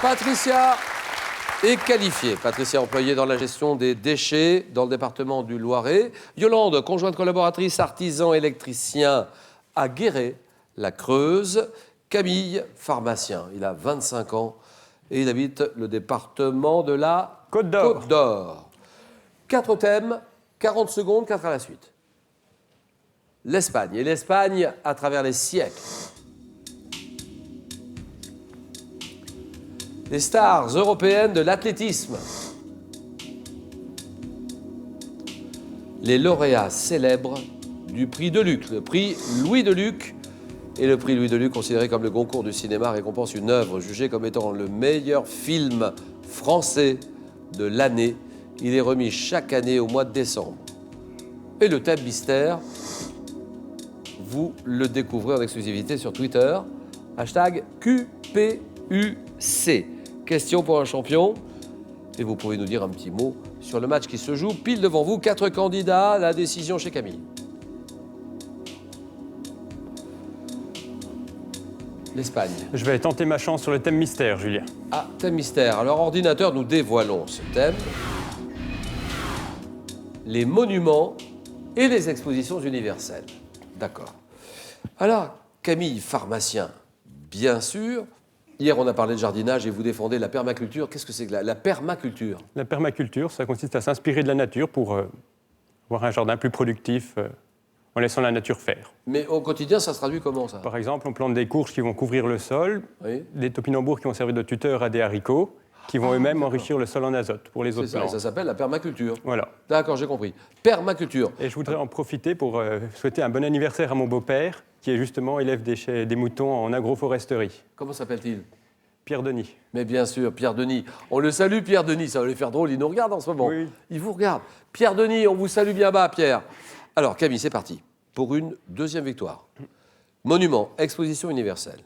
Patricia est qualifiée. Patricia, employée dans la gestion des déchets dans le département du Loiret. Yolande, conjointe collaboratrice, artisan électricien à Guéret, la Creuse. Camille, pharmacien. Il a 25 ans et il habite le département de la Côte d'Or. Côte d'Or. 4 thèmes, 40 secondes, 4 à la suite. L'Espagne. Et l'Espagne à travers les siècles. Les stars européennes de l'athlétisme. Les lauréats célèbres du prix Deluc, le prix Louis Deluc. Et le prix Louis Deluc, considéré comme le Goncourt du cinéma, récompense une œuvre jugée comme étant le meilleur film français de l'année. Il est remis chaque année au mois de décembre. Et le thème mystère, vous le découvrez en exclusivité sur Twitter. Hashtag QPUC. Question pour un champion. Et vous pouvez nous dire un petit mot sur le match qui se joue. Pile devant vous, 4 candidats. La décision chez Camille. L'Espagne. Je vais tenter ma chance sur le thème mystère, Julien. Ah, thème mystère. Alors, ordinateur, nous dévoilons ce thème. Les monuments et les expositions universelles. D'accord. Alors, Camille, pharmacien, bien sûr. Hier, on a parlé de jardinage et vous défendez la permaculture. Qu'est-ce que c'est que la permaculture? La permaculture, ça consiste à s'inspirer de la nature pour avoir un jardin plus productif en laissant la nature faire. Mais au quotidien, ça se traduit comment, ça? Par exemple, on plante des courges qui vont couvrir le sol, Oui. des topinambours qui vont servir de tuteurs à des haricots, qui vont eux-mêmes enrichir le sol en azote pour les autres C'est ça, plantes. ça s'appelle la permaculture. Voilà. D'accord, j'ai compris. Permaculture. Et je voudrais en profiter pour souhaiter un bon anniversaire à mon beau-père, qui est justement élève des moutons en agroforesterie. Comment s'appelle-t-il? Pierre Denis. Mais bien sûr, Pierre Denis. On le salue, Pierre Denis. Ça va lui faire drôle, il nous regarde en ce moment. Oui. Il vous regarde. Pierre Denis, on vous salue bien bas, Pierre. Alors, Camille, c'est parti pour une deuxième victoire. Monument, exposition universelle.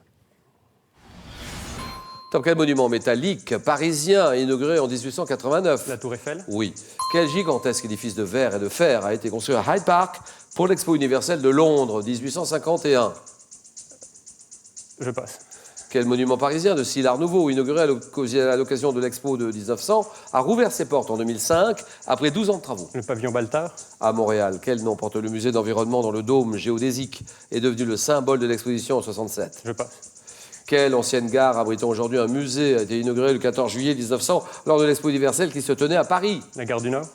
Dans quel monument métallique parisien inauguré en 1889? La Tour Eiffel. Oui. Quel gigantesque édifice de verre et de fer a été construit à Hyde Park pour l'Expo universelle de Londres, 1851? Je passe. Quel monument parisien de style Art Nouveau, inauguré à l'occasion de l'Expo de 1900, a rouvert ses portes en 2005 après 12 ans de travaux? Le pavillon Baltard. À Montréal, quel nom porte le musée d'environnement dont le dôme géodésique est devenu le symbole de l'exposition en 67? Je passe. Quelle ancienne gare abritant aujourd'hui un musée a été inauguré le 14 juillet 1900 lors de l'Expo universelle qui se tenait à Paris? La gare du Nord.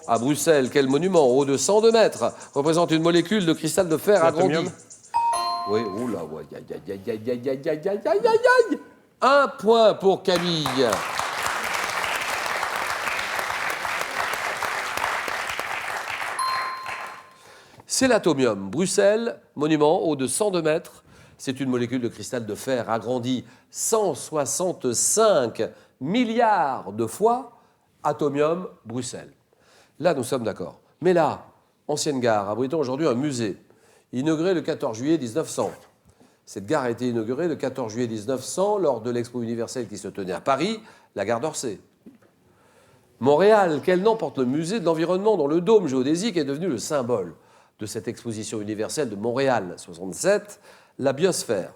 À Bruxelles, quel monument, haut de 102 mètres, représente une molécule de cristal de fer agrandi? L'atomium. Oui, oula, ouais, aïe, aïe, aïe, aïe, aïe, aïe, aïe, aïe, aïe, aïe, aïe. Un point pour Camille. C'est l'atomium. Bruxelles, monument haut de 102 mètres. C'est une molécule de cristal de fer agrandie 165 milliards de fois. Atomium, Bruxelles. Là, nous sommes d'accord. Mais là, ancienne gare, abritant aujourd'hui un musée, inauguré le 14 juillet 1900. Cette gare a été inaugurée le 14 juillet 1900 lors de l'Expo universelle qui se tenait à Paris, la gare d'Orsay. Montréal, quel nom porte le musée de l'environnement dont le dôme géodésique est devenu le symbole de cette exposition universelle de Montréal 67, la biosphère?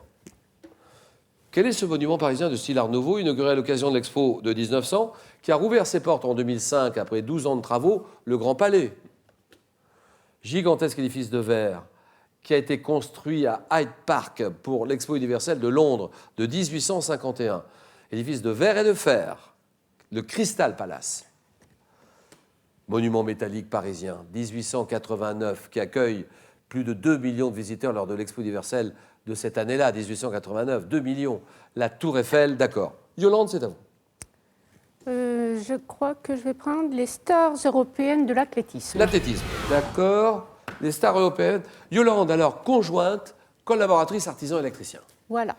Quel est ce monument parisien de style Art Nouveau, inauguré à l'occasion de l'Expo de 1900, qui a rouvert ses portes en 2005 après 12 ans de travaux, le Grand Palais? Gigantesque édifice de verre qui a été construit à Hyde Park pour l'Expo universelle de Londres de 1851. Édifice de verre et de fer, le Crystal Palace. Monument métallique parisien, 1889, qui accueille plus de 2 millions de visiteurs lors de l'Expo universelle de cette année-là, 1889. 2 millions. La Tour Eiffel, d'accord. Yolande, c'est à vous. Je crois que je vais prendre les stars européennes de l'athlétisme. L'athlétisme, d'accord. Les stars européennes. Yolande, alors, conjointe, collaboratrice, artisan électricien. Voilà.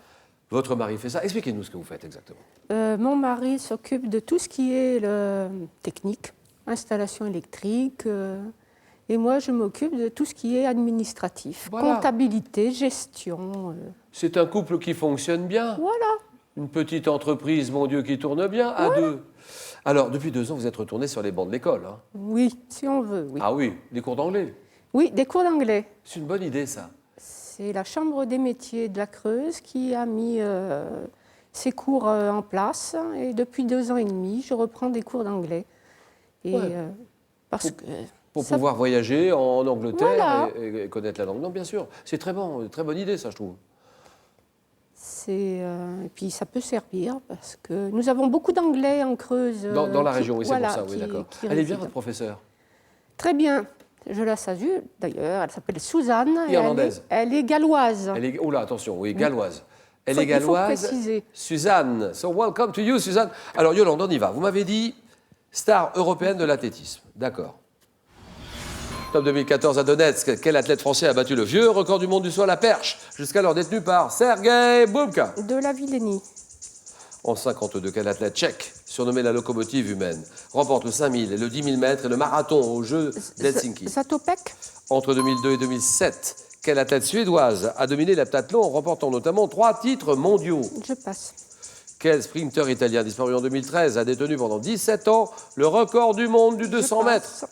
Votre mari fait ça. Expliquez-nous ce que vous faites exactement. Mon mari s'occupe de tout ce qui est technique, installation électrique, et moi je m'occupe de tout ce qui est administratif, Voilà. comptabilité, gestion. C'est un couple qui fonctionne bien. Voilà. Une petite entreprise, mon Dieu, qui tourne bien, à deux. Alors, depuis 2 ans, vous êtes retourné sur les bancs de l'école. Hein. Oui, si on veut, oui. Ah oui, des cours d'anglais. Oui, des cours d'anglais. C'est une bonne idée, ça. C'est la Chambre des métiers de la Creuse qui a mis ces cours en place. Et depuis 2 ans et demi, je reprends des cours d'anglais. Et, Ouais. parce que Pour ça- pouvoir voyager en Angleterre Voilà. et connaître la langue. Non, bien sûr. C'est très bon, très bonne idée, ça, je trouve. et puis ça peut servir parce que nous avons beaucoup d'anglais en Creuse. Dans la région, oui, c'est voilà, pour ça, oui, d'accord. qui Elle est bien, résident. votre professeure. Très bien. Je la salue d'ailleurs. Elle s'appelle Suzanne. et Irlandaise. Elle est galloise. Elle est, oh là, attention, oui, galloise. Elle Il est faut galloise. préciser. Suzanne. So welcome to you, Suzanne. Alors, Yolande, on y va. Vous m'avez dit star européenne de l'athlétisme. D'accord. Top 2014 à Donetsk, quel athlète français a battu le vieux record du monde du saut à la perche, jusqu'alors détenu par Sergei Bubka? De la Villénie. En 52, quel athlète tchèque, surnommé la locomotive humaine, remporte le 5000 et le 10 000 mètres et le marathon aux Jeux d'Helsinki? Zatopek. Entre 2002 et 2007, quelle athlète suédoise a dominé l'heptathlon en remportant notamment 3 titres mondiaux? Je passe. Quel sprinter italien disparu en 2013 a détenu pendant 17 ans le record du monde du 200 Je mètres? passe.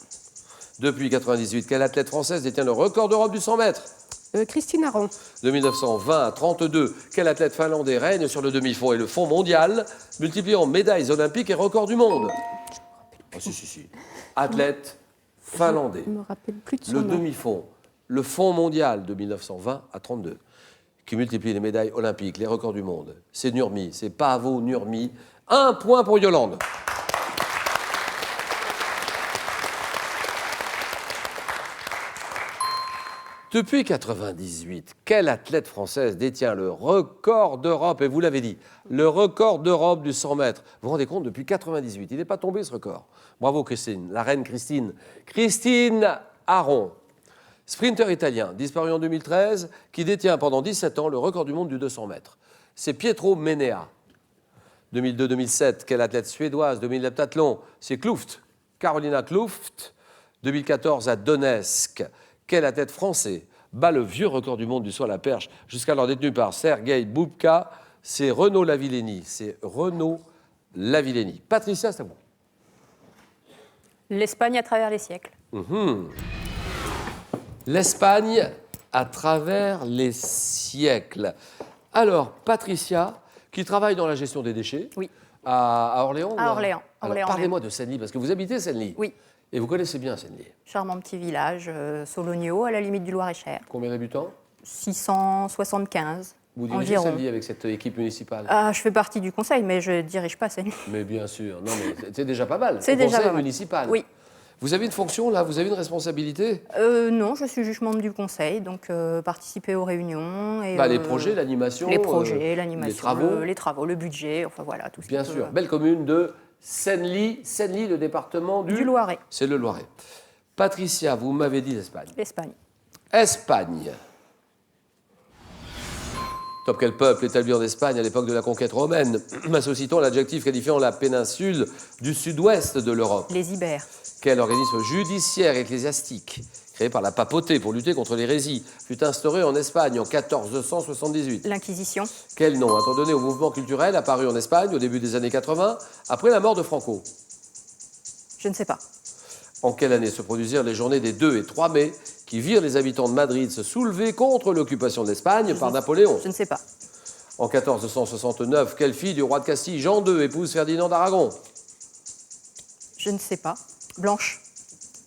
Depuis 1998, quelle athlète française détient le record d'Europe du 100 mètres? Christine Aron. De 1920 à 32, quel athlète finlandais règne sur le demi-fond et le fond mondial, multipliant médailles olympiques et records du monde? Ah, si. Athlète finlandais. Je ne me rappelle plus de son Le nom. demi-fond, le fond mondial de 1920 à 32, qui multiplie les médailles olympiques, les records du monde. C'est Nurmi, c'est Paavo Nurmi. 1 point pour Yolande. Depuis 1998, quelle athlète française détient le record d'Europe? Et vous l'avez dit, le record d'Europe du 100 mètres. Vous vous rendez compte, depuis 1998, il n'est pas tombé ce record. Bravo Christine, la reine Christine. Christine Aron, sprinter italien, disparu en 2013, qui détient pendant 17 ans le record du monde du 200 mètres. C'est Pietro Menea. 2002-2007, quelle athlète suédoise domine l'heptathlon? C'est Kluft, Carolina Kluft. 2014 à Donetsk, quel athlète français bat le vieux record du monde du saut à la perche, jusqu'alors détenu par Sergei Bubka? C'est Renaud Lavillenie. Patricia, c'est à vous. L'Espagne à travers les siècles. L'Espagne à travers les siècles. Alors, Patricia, qui travaille dans la gestion des déchets. Oui. À Orléans? À ou Orléans. Alors, Orléans, parlez-moi de Senlis, parce que vous habitez Senlis. Oui. Et vous connaissez bien Senlis. Charmant petit village, Sologno, à la limite du Loir-et-Cher. Combien d'habitants? 675 Vous dirigez environ. Senlis avec cette équipe municipale? Ah, je fais partie du conseil, mais je ne dirige pas Senlis. Mais bien sûr. Non, mais c'est déjà pas mal. C'est Au déjà conseil pas mal. municipal. Oui. Vous avez une fonction, là? Vous avez une responsabilité? Non, je suis juste membre du conseil, donc participer aux réunions. Et, Les projets, l'animation? Les projets, l'animation, Les travaux? le budget, enfin voilà, tout ce Bien qui sûr. peut- Belle commune de Senlis. Senlis, le département Du Loiret, C'est le Loiret. Patricia, vous m'avez dit l'Espagne. l'Espagne. Espagne. Top quel peuple établi en Espagne à l'époque de la conquête romaine, associant l'adjectif qualifiant la péninsule du sud-ouest de l'Europe. Les Ibères. Quel organisme judiciaire ecclésiastique, créé par la papauté pour lutter contre l'hérésie, fut instauré en Espagne en 1478? L'Inquisition. Quel nom a-t-on donné au mouvement culturel apparu en Espagne au début des années 80, après la mort de Franco? Je ne sais pas. En quelle année se produisirent les journées des 2 et 3 mai qui virent les habitants de Madrid se soulever contre l'occupation de l'Espagne par Napoléon? Je ne sais pas. En 1469, quelle fille du roi de Castille, Jean II, épouse Ferdinand d'Aragon? Je ne sais pas. Blanche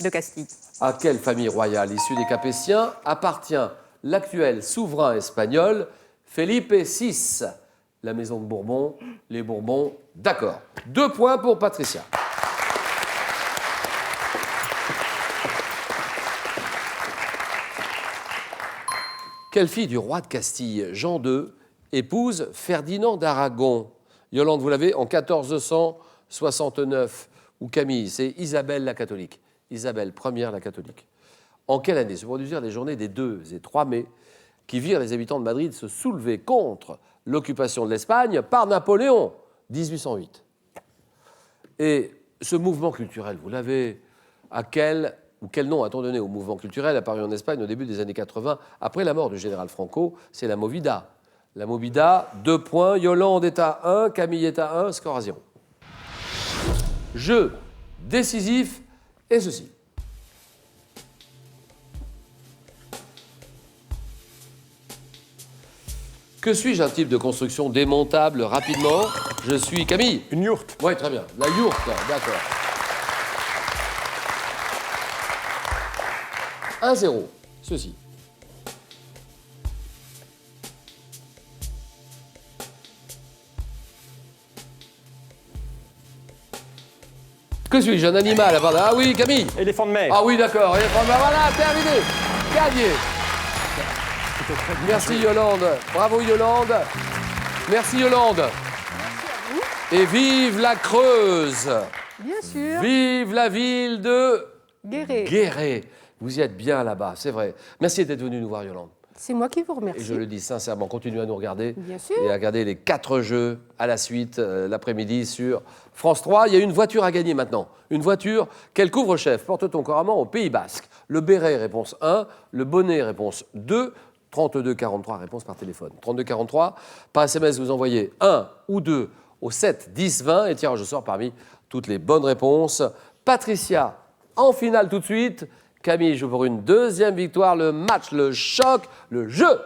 de Castille. À quelle famille royale issue des Capétiens appartient l'actuel souverain espagnol Felipe VI? La maison de Bourbon, les Bourbons, d'accord. 2 points pour Patricia. Quelle fille du roi de Castille, Jean II, épouse Ferdinand d'Aragon? Yolande, vous l'avez en 1469. Ou Camille, c'est Isabelle la catholique. Isabelle Ier la catholique. En quelle année se produisirent les journées des 2 et 3 mai qui virent les habitants de Madrid se soulever contre l'occupation de l'Espagne par Napoléon? 1808. Et ce mouvement culturel, vous l'avez, quel nom a-t-on donné au mouvement culturel apparu en Espagne au début des années 80, après la mort du général Franco? C'est la Movida. La Movida, 2 points. Yolande est à 1, Camille est à 1, score à 0. Jeu décisif et ceci. Que suis-je, un type de construction démontable rapidement? Je suis Camille. Une yourte. Oui, très bien. La yourte, d'accord. 1-0. Ceci. Que suis-je, un animal? Ah oui, Camille. Éléphant de mer. Ah oui, d'accord. Et voilà, terminé. Gagné. Merci Yolande. Bravo Yolande. Merci Yolande. Et vive la Creuse. Bien sûr. Vive la ville de Guéret. Guéret. Vous y êtes bien là-bas, c'est vrai. Merci d'être venu nous voir Yolande. C'est moi qui vous Et remercie. je le dis sincèrement, continuez à nous regarder. Bien sûr. Et à regarder les 4 jeux à la suite l'après-midi sur France 3. Il y a une voiture à gagner maintenant. Une voiture, quel couvre-chef porte-t-on couramment au Pays Basque? Le béret, réponse 1. Le bonnet, réponse 2. 32 43, réponse par téléphone. 32 43, par SMS, vous envoyez 1 ou 2 au 7 10 20 et tirage au sort parmi toutes les bonnes réponses. Patricia, en finale tout de suite. Camille joue pour une deuxième victoire. Le match, le choc, le jeu.